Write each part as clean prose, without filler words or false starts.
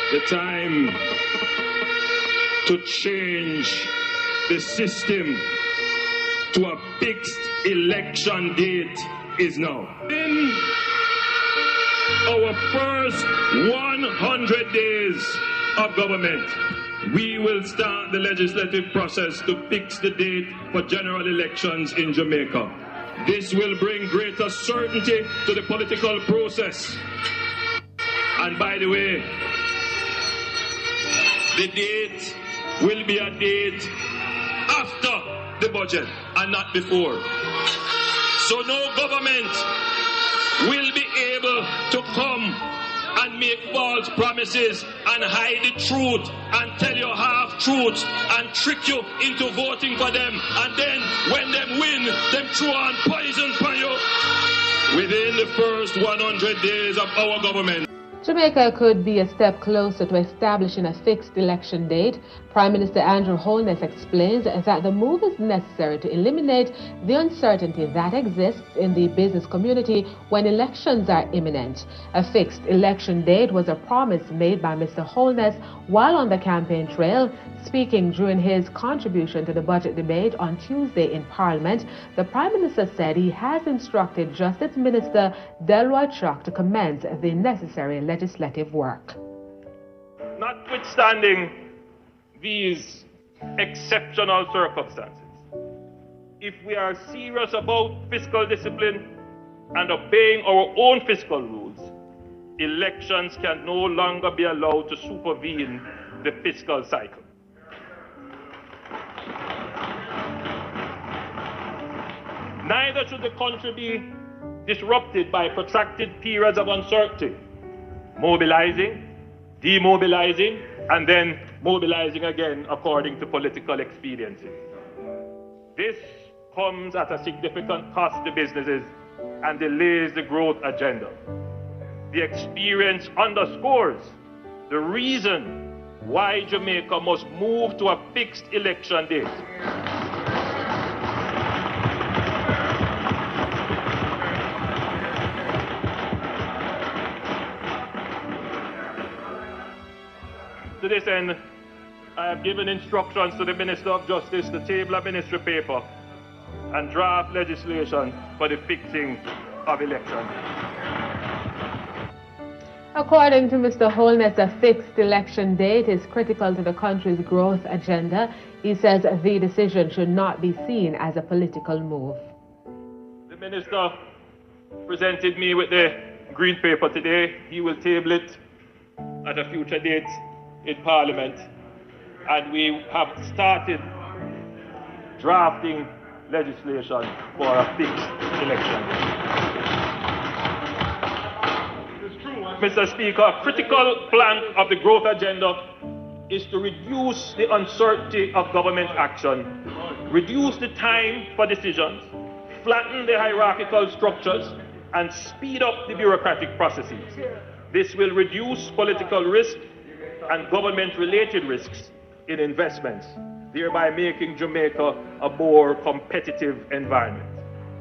The time to change the system to a fixed election date is now. In our first 100 days of government, we will start the legislative process to fix the date for general elections in Jamaica. This will bring greater certainty to the political process. And by the way, the date will be a date after the budget and not before. So no government will be able to come and make false promises and hide the truth and tell you half-truths and trick you into voting for them. And then when them win, them throw on poison for you. Within the first 100 days of our government, Jamaica could be a step closer to establishing a fixed election date. Prime Minister Andrew Holness explains that the move is necessary to eliminate the uncertainty that exists in the business community when elections are imminent. A fixed election date was a promise made by Mr. Holness while on the campaign trail. Speaking during his contribution to the budget debate on Tuesday in Parliament, the Prime Minister said he has instructed Justice Minister Delroy Chuck to commence the necessary legislative work. Notwithstanding these exceptional circumstances, if we are serious about fiscal discipline and obeying our own fiscal rules, elections can no longer be allowed to supervene the fiscal cycle. Neither should the country be disrupted by protracted periods of uncertainty, mobilizing, demobilizing, and then mobilizing again according to political expediency. This comes at a significant cost to businesses and delays the growth agenda. The experience underscores the reason why Jamaica must move to a fixed election date. To this end, I have given instructions to the Minister of Justice to table a ministry paper and draft legislation for the fixing of elections. According to Mr. Holness, a fixed election date is critical to the country's growth agenda. He says the decision should not be seen as a political move. The Minister presented me with the green paper today. He will table it at a future date in Parliament, and we have started drafting legislation for a fixed election. Mr. Speaker, a critical plank of the growth agenda is to reduce the uncertainty of government action, reduce the time for decisions, flatten the hierarchical structures, and speed up the bureaucratic processes. This will reduce political risk and government-related risks in investments, thereby making Jamaica a more competitive environment.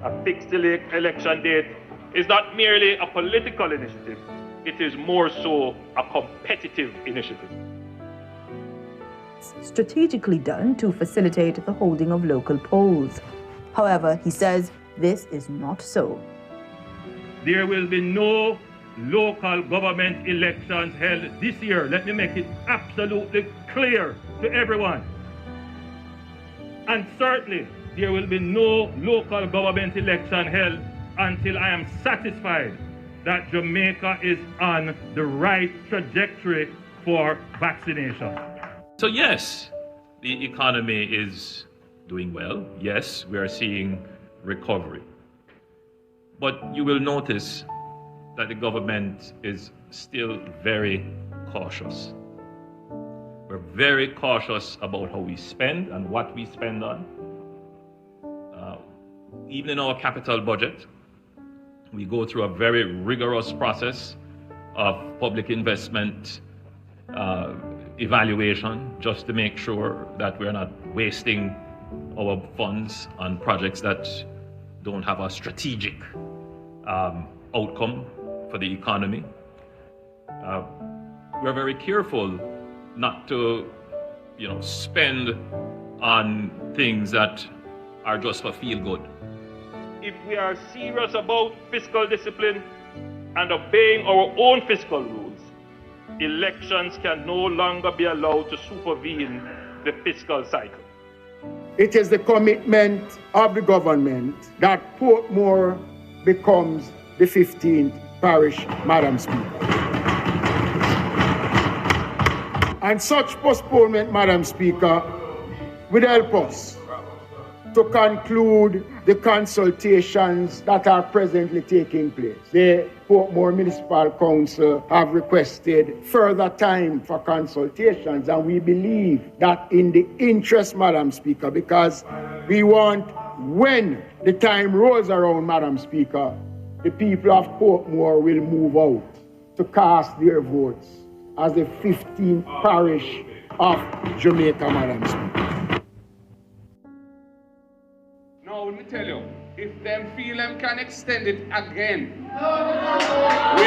A fixed election date is not merely a political initiative, it is more so a competitive initiative. Strategically done to facilitate the holding of local polls. However, he says this is not so. There will be no local government elections held this year. Let me make it absolutely clear to everyone. And certainly, there will be no local government election held until I am satisfied that Jamaica is on the right trajectory for vaccination. So yes, the economy is doing well. Yes, we are seeing recovery. But you will notice that the government is still very cautious. We're very cautious about how we spend and what we spend on. Even in our capital budget, we go through a very rigorous process of public investment evaluation just to make sure that we're not wasting our funds on projects that don't have a strategic outcome for the economy. we're very careful not to, spend on things that are just for feel good. If we are serious about fiscal discipline and obeying our own fiscal rules, elections can no longer be allowed to supervene the fiscal cycle. It is the commitment of the government that Portmore becomes the 15th parish, Madam Speaker. And such postponement, Madam Speaker, will help us to conclude the consultations that are presently taking place. The Portmore Municipal Council have requested further time for consultations, and we believe that in the interest, Madam Speaker, because we want, when the time rolls around, Madam Speaker, the people of Portmore will move out to cast their votes as the 15th parish of Jamaica, Madam Speaker. Now, let me tell you, if them feel them can extend it again, we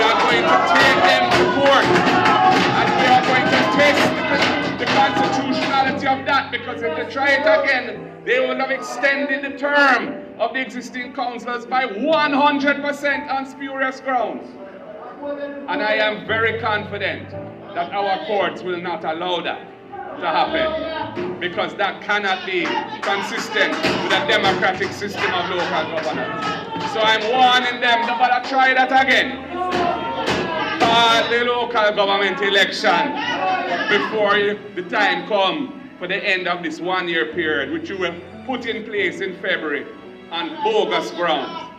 are going to take them to court, and we are going to test the constitutionality of that, because if they try it again, they will have extended the term of the existing councillors by 100% on spurious grounds. And I am very confident that our courts will not allow that to happen, because that cannot be consistent with a democratic system of local governance. So I'm warning them, don't bother try that again. Call the local government election before the time comes for the end of this one-year period, which you will put in place in February on bogus grounds.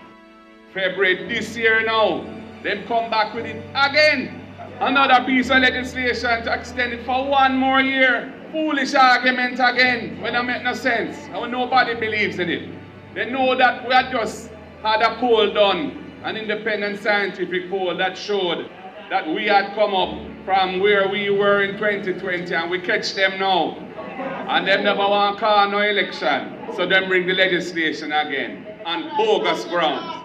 February this year now, then come back with it again. Another piece of legislation to extend it for one more year. Foolish argument again, when it make no sense, and when nobody believes in it. They know that we had just had a poll done, an independent scientific poll that showed that we had come up from where we were in 2020, and we catch them now. And them never want to call no election, so them bring the legislation again on bogus grounds.